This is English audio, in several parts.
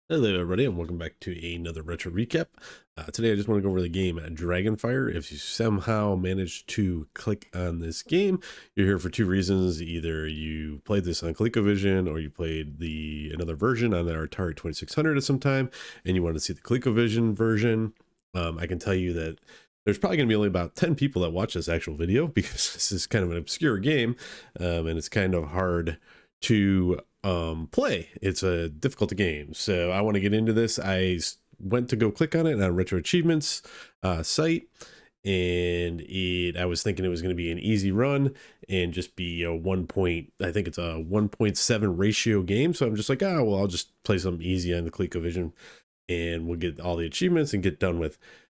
Hello everybody and welcome back to another retro recap. Today I just want to go over the game Dragonfire. If you somehow managed to click on this game, you're here for two reasons. Either you played this on Colecovision or you played another version on the Atari 2600 at some time and you want to see the Colecovision version. I can tell you that there's probably going to be only about 10 people that watch this actual video because this is kind of an obscure game and it's kind of hard to play. It's a difficult game, so I want to get into this. I went to go click on it on RetroAchievements site, and I was thinking it was going to be an easy run and just be a I think it's a 1.7 ratio game. So I'm just like, oh well, I'll just play something easy on the ColecoVision, and we'll get all the achievements and get done with.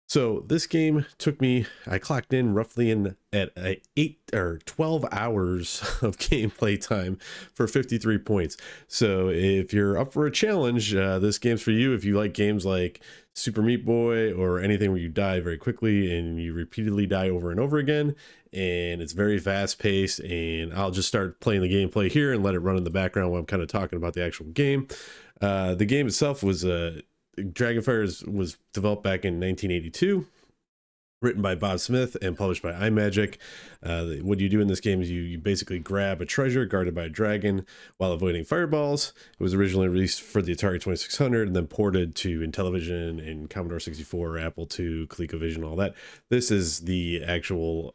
So this game took me, I clocked in roughly at 8 or 12 hours of gameplay time for 53 points. So if you're up for a challenge, this game's for you. If you like games like Super Meat Boy or anything where you die very quickly and you repeatedly die over and over again, and it's very fast paced, and I'll just start playing the gameplay here and let it run in the background while I'm kind of talking about the actual game. The game itself was Dragonfire was developed back in 1982, written by Bob Smith and published by iMagic. What you do in this game is you basically grab a treasure guarded by a dragon while avoiding fireballs. It was originally released for the Atari 2600 and then ported to Intellivision and Commodore 64, Apple II, ColecoVision, all that. This is the actual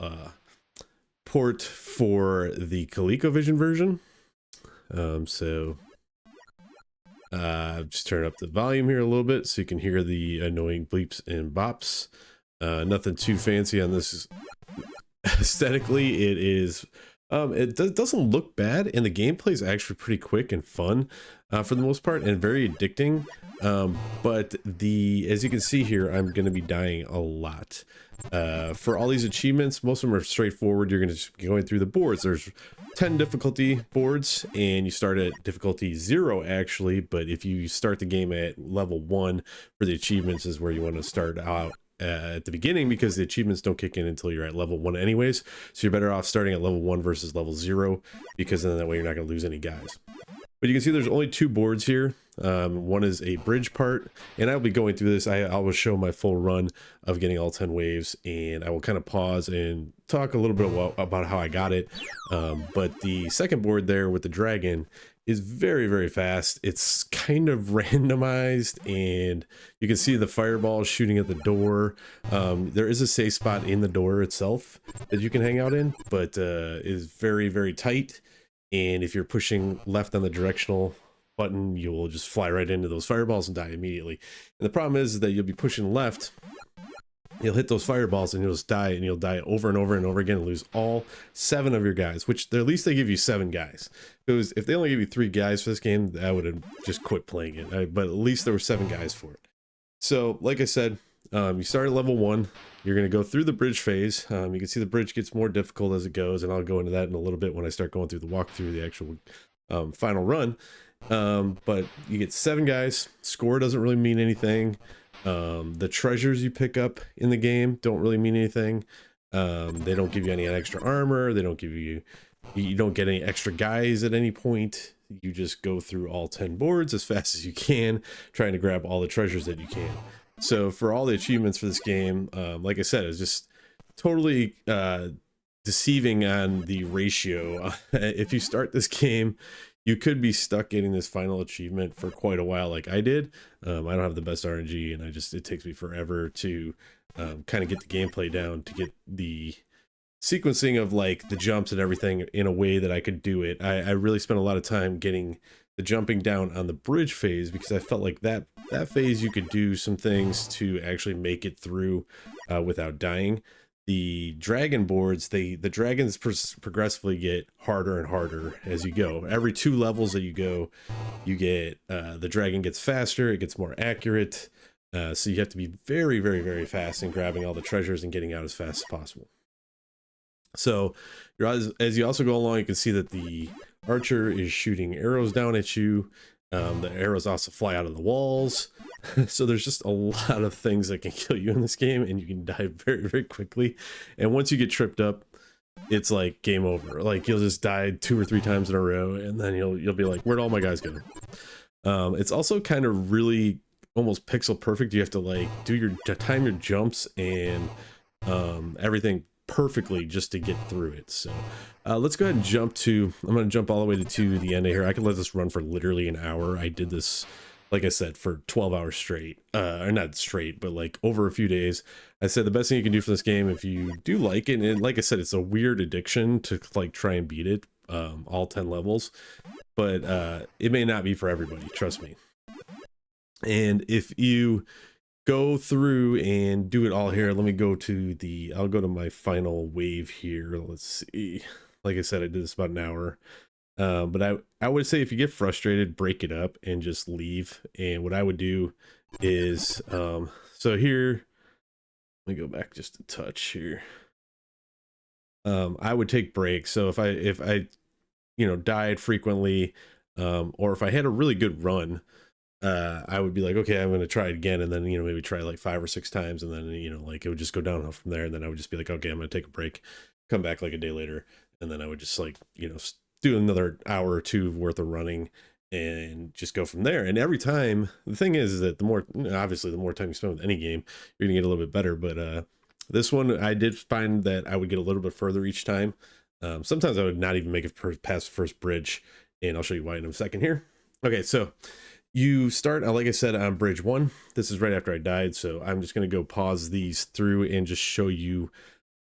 port for the ColecoVision version. Just turn up the volume here a little bit so you can hear the annoying bleeps and bops. Nothing too fancy on this. Aesthetically, it is doesn't look bad, and the gameplay is actually pretty quick and fun for the most part, and very addicting. But as you can see here, I'm going to be dying a lot. For all these achievements, most of them are straightforward. You're going to just be going through the boards. There's 10 difficulty boards, and you start at difficulty 0 actually, but if you start the game at level 1 for the achievements is where you want to start out at the beginning, because the achievements don't kick in until you're at level 1 anyways. So you're better off starting at level 1 versus level 0, because then that way you're not going to lose any guys. But you can see there's only 2 boards here. One is a bridge part, and I'll be going through this. I will show my full run of getting all 10 waves, and I will kind of pause and talk a little bit about how I got it. But the second board there with the dragon is very, very fast. It's kind of randomized, and you can see the fireballs shooting at the door. There is a safe spot in the door itself that you can hang out in, but it is very, very tight. And if you're pushing left on the directional button, you will just fly right into those fireballs and die immediately. And the problem is that you'll be pushing left, you'll hit those fireballs and you'll just die, and you'll die over and over and over again and lose all 7 of your guys, which at least they give you 7 guys. If they only give you 3 guys for this game, I would have just quit playing it. But at least there were 7 guys for it. So like I said, you start at level 1. You're going to go through the bridge phase. You can see the bridge gets more difficult as it goes, and I'll go into that in a little bit when I start going through the walkthrough, the actual final run. But you get 7 guys. Score doesn't really mean anything. The treasures you pick up in the game don't really mean anything. They don't give you any extra armor. They don't give you don't get any extra guys at any point. You just go through all 10 boards as fast as you can, trying to grab all the treasures that you can. So for all the achievements for this game, like I said, it's just totally deceiving on the ratio. If you start this game, you could be stuck getting this final achievement for quite a while like I did. I don't have the best RNG, and it takes me forever to kind of get the gameplay down, to get the sequencing of like the jumps and everything in a way that I could do it. I really spent a lot of time getting the jumping down on the bridge phase, because I felt like that phase you could do some things to actually make it through without dying. The dragon boards, the dragons progressively get harder and harder as you go. Every 2 levels that you go, you get the dragon gets faster, it gets more accurate. So you have to be very, very, very fast in grabbing all the treasures and getting out as fast as possible. So as you also go along, you can see that the archer is shooting arrows down at you. The arrows also fly out of the walls. So there's just a lot of things that can kill you in this game, and you can die very, very quickly. And once you get tripped up, it's like game over. Like you'll just die 2 or 3 times in a row, and then you'll be like, where'd all my guys go? It's also kind of really almost pixel perfect. You have to like do your time your jumps and everything perfectly just to get through it. So let's go ahead and jump to, I'm going to jump all the way to the end of here. I could let this run for literally an hour. I did this, like I said, for 12 hours straight, or not straight, but like over a few days. I said the best thing you can do for this game, if you do like it, and like I said, it's a weird addiction to like try and beat it, all 10 levels, but it may not be for everybody, trust me. And if you go through and do it all here, let me go to the, I'll go to my final wave here. Let's see. Like I said, I did this about an hour. But I would say if you get frustrated, break it up and just leave. And what I would do is, so here, let me go back just a touch here. I would take breaks. So if I, you know, died frequently, or if I had a really good run, I would be like, okay, I'm going to try it again. And then, you know, maybe try like 5 or 6 times. And then, you know, like it would just go downhill from there. And then I would just be like, okay, I'm going to take a break, come back like a day later. And then I would just like, you know, do another hour or two worth of running and just go from there. And every time, the thing is that the more, obviously the more time you spend with any game, you're gonna get a little bit better. But this one, I did find that I would get a little bit further each time. Sometimes I would not even make it past the first bridge, and I'll show you why in a second here. Okay, so you start, like I said, on bridge 1. This is right after I died, so I'm just gonna go pause these through and just show you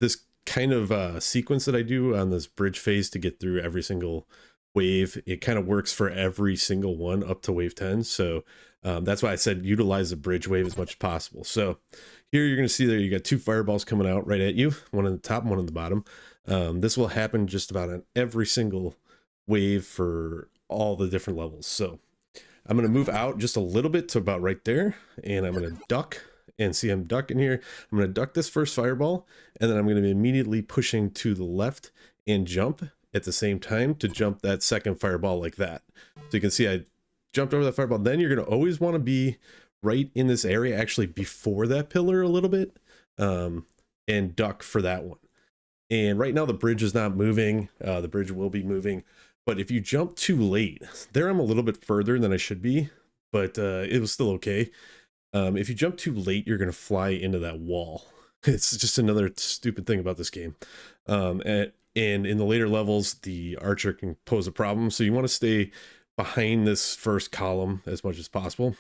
this kind of sequence that I do on this bridge phase to get through every single wave. It kind of works for every single one up to wave 10. So that's why I said utilize the bridge wave as much as possible. So here you're going to see that you got 2 fireballs coming out right at you, one on the top and one on the bottom. This will happen just about on every single wave for all the different levels. So I'm going to move out just a little bit to about right there, and I'm going to duck. And see, I'm ducking here. I'm going to duck this first fireball, and then I'm going to be immediately pushing to the left and jump at the same time to jump that second fireball like that. So you can see I jumped over that fireball. Then you're going to always want to be right in this area, actually before that pillar a little bit, and duck for that one. And right now the bridge is not moving. The bridge will be moving. But if you jump too late, there I'm a little bit further than I should be, but it was still okay. If you jump too late, you're going to fly into that wall. It's just another stupid thing about this game. And in the later levels, the archer can pose a problem. So you want to stay behind this first column as much as possible.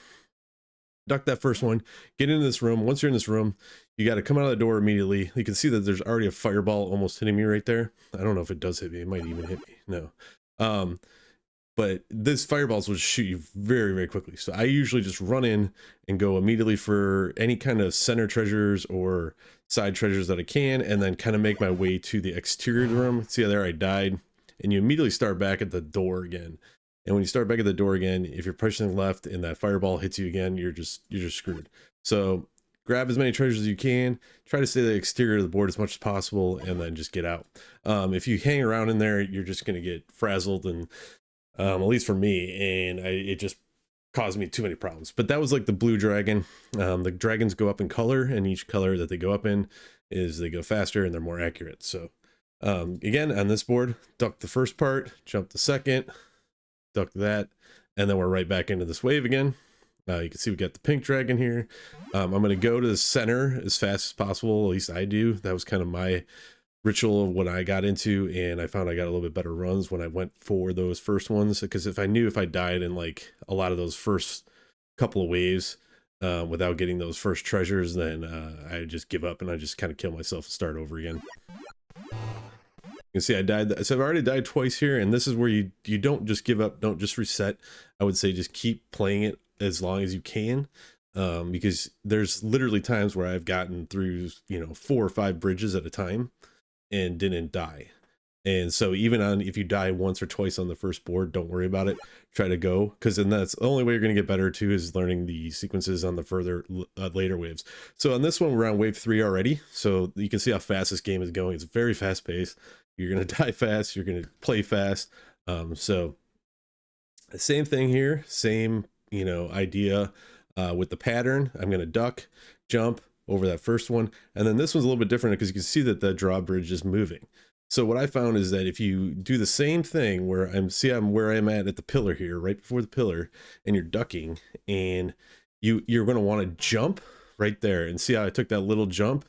Duck that first one, get into this room. Once you're in this room, you got to come out of the door immediately. You can see that there's already a fireball almost hitting me right there. I don't know if it does hit me. It might even hit me. No. But this fireballs will shoot you very, very quickly. So I usually just run in and go immediately for any kind of center treasures or side treasures that I can, and then kind of make my way to the exterior of the room. See how there I died? And you immediately start back at the door again. And when you start back at the door again, if you're pushing left and that fireball hits you again, you're just screwed. So grab as many treasures as you can, try to stay the exterior of the board as much as possible, and then just get out. If you hang around in there, you're just going to get frazzled, and at least for me, and it just caused me too many problems. But that was like the blue dragon. The dragons go up in color, and each color that they go up in is they go faster and they're more accurate. So again, on this board, duck the first part, jump the second, duck that, and then we're right back into this wave again. You can see we got the pink dragon here. I'm going to go to the center as fast as possible. At least I do. That was kind of my ritual of what I got into, and I found I got a little bit better runs when I went for those first ones, because if I knew if I died in like a lot of those first couple of waves without getting those first treasures, then I just give up and I just kind of kill myself and start over again. You can see I died, so I've already died twice here, and this is where you don't just give up, don't just reset. I would say just keep playing it as long as you can, because there's literally times where I've gotten through, you know, 4 or 5 bridges at a time and didn't die. And so even on, if you die once or twice on the first board, don't worry about it. Try to go, because then that's the only way you're going to get better too, is learning the sequences on the further later waves. So on this one, we're on wave 3 already. So you can see how fast this game is going. It's very fast paced. You're going to die fast. You're going to play fast. So same thing here, same, you know, idea with the pattern. I'm going to duck, jump over that first one, and then this one's a little bit different because you can see that the drawbridge is moving. So what I found is that if you do the same thing where I'm where I'm at the pillar here, right before the pillar, and you're ducking, and you're going to want to jump right there, and see how I took that little jump,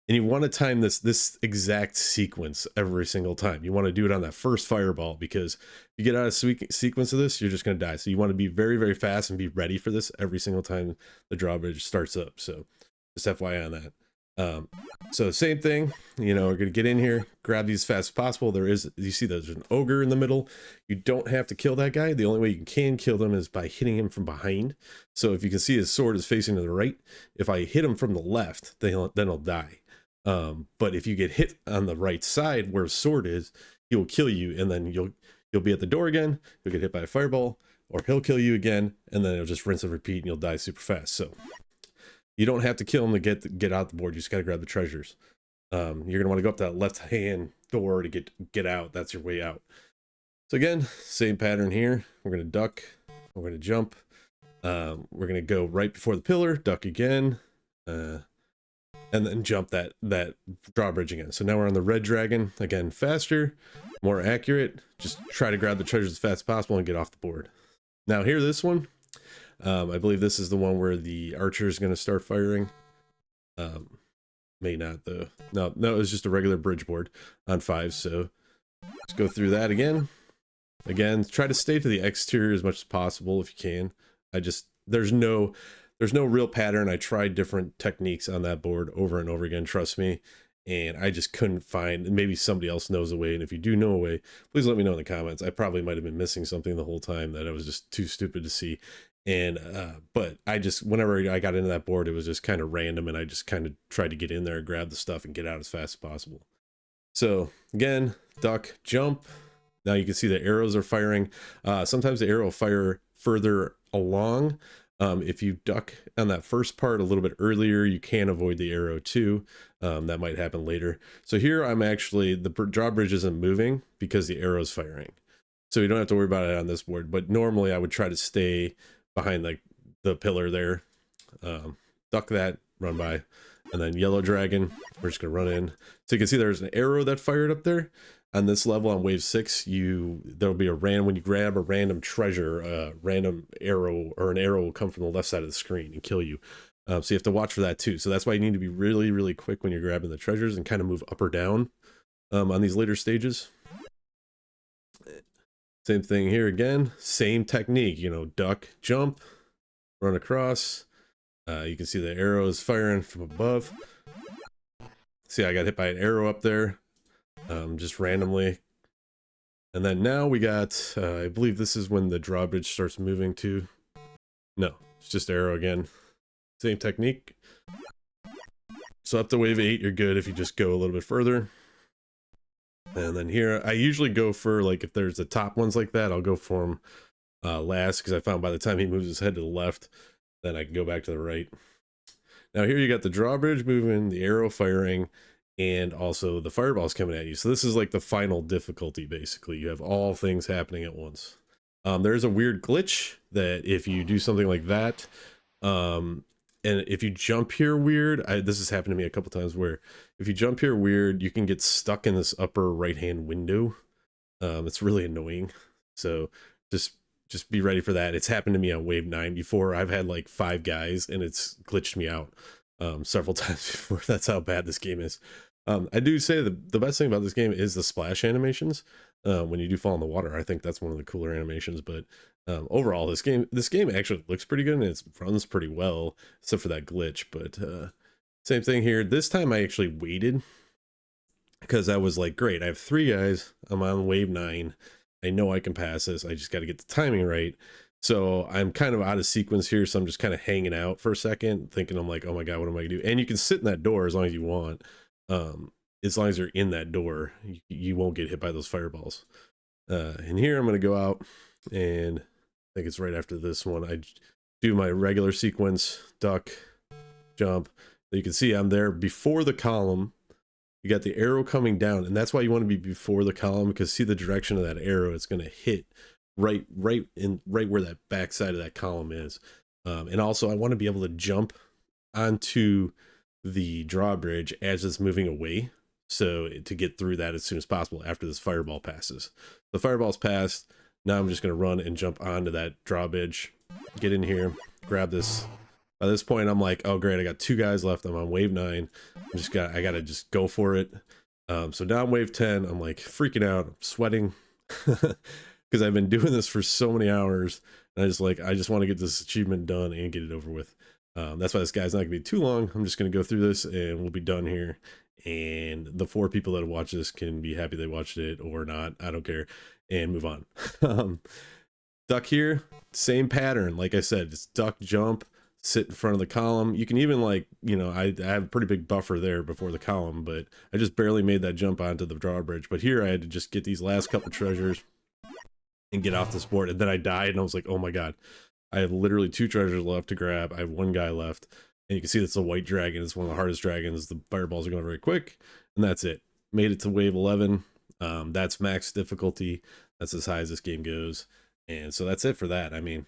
and you want to time this exact sequence every single time. You want to do it on that first fireball, because if you get out of sequence of this, you're just going to die. So you want to be very, very fast and be ready for this every single time the drawbridge starts up. So just FYI on that. So same thing, you know, we're gonna get in here, grab these as fast as possible. You see there's an ogre in the middle. You don't have to kill that guy. The only way you can kill them is by hitting him from behind. So if you can see his sword is facing to the right, if I hit him from the left, then he'll die. But if you get hit on the right side where his sword is, he will kill you, and then you'll be at the door again, you'll get hit by a fireball, or he'll kill you again, and then it'll just rinse and repeat, and you'll die super fast. So you don't have to kill him to get out the board. You just got to grab the treasures. You're going to want to go up that left hand door to get out. That's your way out. So again, same pattern here. We're going to duck. We're going to jump. We're going to go right before the pillar, duck again, and then jump that drawbridge again. So now we're on the red dragon. Again, faster, more accurate. Just try to grab the treasures as fast as possible and get off the board. Now here, this one. I believe this is the one where the archer is going to start firing. May not though. No, it was just a regular bridge board on 5. So let's go through that again. Again, try to stay to the exterior as much as possible if you can. There's no real pattern. I tried different techniques on that board over and over again, trust me. And I just couldn't find, maybe somebody else knows a way. And if you do know a way, please let me know in the comments. I probably might have been missing something the whole time that I was just too stupid to see. And but whenever I got into that board, it was just kind of random, and I just kind of tried to get in there, grab the stuff, and get out as fast as possible. So again, duck, jump. Now you can see the arrows are firing. Sometimes the arrow will fire further along. If you duck on that first part a little bit earlier, you can avoid the arrow too. That might happen later. So here the drawbridge isn't moving because the arrow's firing. So you don't have to worry about it on this board, but normally I would try to stay behind the pillar there. Duck that, run by, and then yellow dragon, we're just gonna run in. So you can see there's an arrow that fired up there. On this level on wave 6, there'll be when you grab a random treasure, a random arrow, or an arrow will come from the left side of the screen and kill you. So you have to watch for that too. So that's why you need to be really, really quick when you're grabbing the treasures, and kind of move up or down on these later stages. Same thing here again, same technique, you know, duck, jump, run across. You can see the arrows firing from above. See, I got hit by an arrow up there, just randomly. And then now we got, I believe this is when the drawbridge starts moving too. No, it's just arrow again. Same technique. So up to wave 8, you're good if you just go a little bit further. And then here, I usually go for, like, if there's the top ones like that, I'll go for them last, because I found by the time he moves his head to the left, then I can go back to the right. Now here you got the drawbridge moving, the arrow firing, and also the fireballs coming at you. So this is like the final difficulty, basically. You have all things happening at once. There's a weird glitch that if you do something like that, and if you jump here weird, this has happened to me a couple times, where if you jump here weird, you can get stuck in this upper right-hand window. It's really annoying. So just be ready for that. It's happened to me on wave 9 before. I've had like 5 guys, and it's glitched me out several times before. That's how bad this game is. I do say the best thing about this game is the splash animations. When you do fall in the water, I think that's one of the cooler animations. But overall, this game actually looks pretty good, and it runs pretty well, except for that glitch. But same thing here. This time I actually waited, because I was like, great, I have 3 guys. I'm on wave 9. I know I can pass this. I just got to get the timing right. So I'm kind of out of sequence here, so I'm just kind of hanging out for a second, thinking, I'm like, oh my god, what am I gonna do? And you can sit in that door as long as you want. As long as you're in that door, you won't get hit by those fireballs. And here I'm going to go out, and I think it's right after this one. I do my regular sequence, duck, jump. You can see I'm there before the column. You got the arrow coming down, and that's why you want to be before the column, because see the direction of that arrow, it's going to hit right where that back side of that column is. And also I want to be able to jump onto the drawbridge as it's moving away. So to get through that as soon as possible after this fireball passes. The fireball's passed. Now I'm just going to run and jump onto that drawbridge, get in here, grab this. By this point, I'm like, oh great, I got 2 guys left. I'm on wave 9. I gotta just go for it. So now I'm wave 10. I'm like freaking out, I'm sweating because I've been doing this for so many hours. And I just want to get this achievement done and get it over with. That's why this guy's not gonna be too long. I'm just gonna go through this and we'll be done here. And the 4 people that watch this can be happy they watched it or not. I don't care. And move on. Duck here, same pattern. Like I said, it's duck, jump, sit in front of the column. You can even like, you know, I have a pretty big buffer there before the column, but I just barely made that jump onto the drawbridge. But here I had to just get these last couple treasures and get off this board. And then I died and I was like, oh my God, I have literally 2 treasures left to grab. I have 1 guy left. And you can see that's a white dragon. It's one of the hardest dragons. The fireballs are going very quick. And that's it. Made it to wave 11. That's max difficulty. That's as high as this game goes. And so that's it for that. I mean,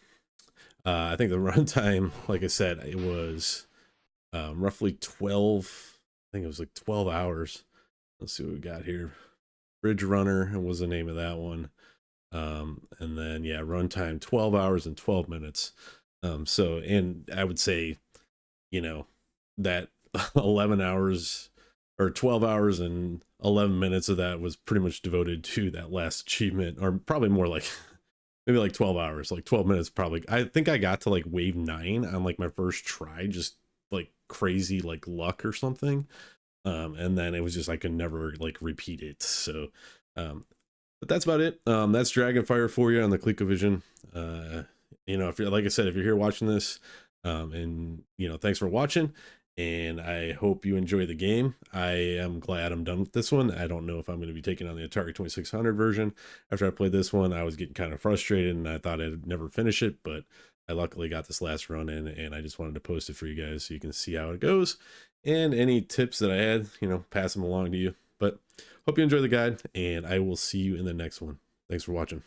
I think the runtime, like I said, it was roughly 12. I think it was like 12 hours. Let's see what we got here. Bridge Runner was the name of that one. And then, yeah, runtime 12 hours and 12 minutes. So, and I would say, you know, that 11 hours or 12 hours and 11 minutes of that was pretty much devoted to that last achievement, or probably more like maybe like 12 hours, like 12 minutes probably. I think I got to like wave 9 on like my first try, just like crazy like luck or something. And then it was just I could never like repeat it. So but that's about it. That's Dragonfire for you on the Colecovision. You know, if you're, like I said, if you're here watching this, and you know, thanks for watching, and I hope you enjoy the game. I am glad I'm done with this one. I don't know if I'm going to be taking on the Atari 2600 version. After I played this one, I was getting kind of frustrated and I thought I'd never finish it, but I luckily got this last run in, and I just wanted to post it for you guys so you can see how it goes, and any tips that I had, you know, pass them along to you. But hope you enjoy the guide, and I will see you in the next one. Thanks for watching.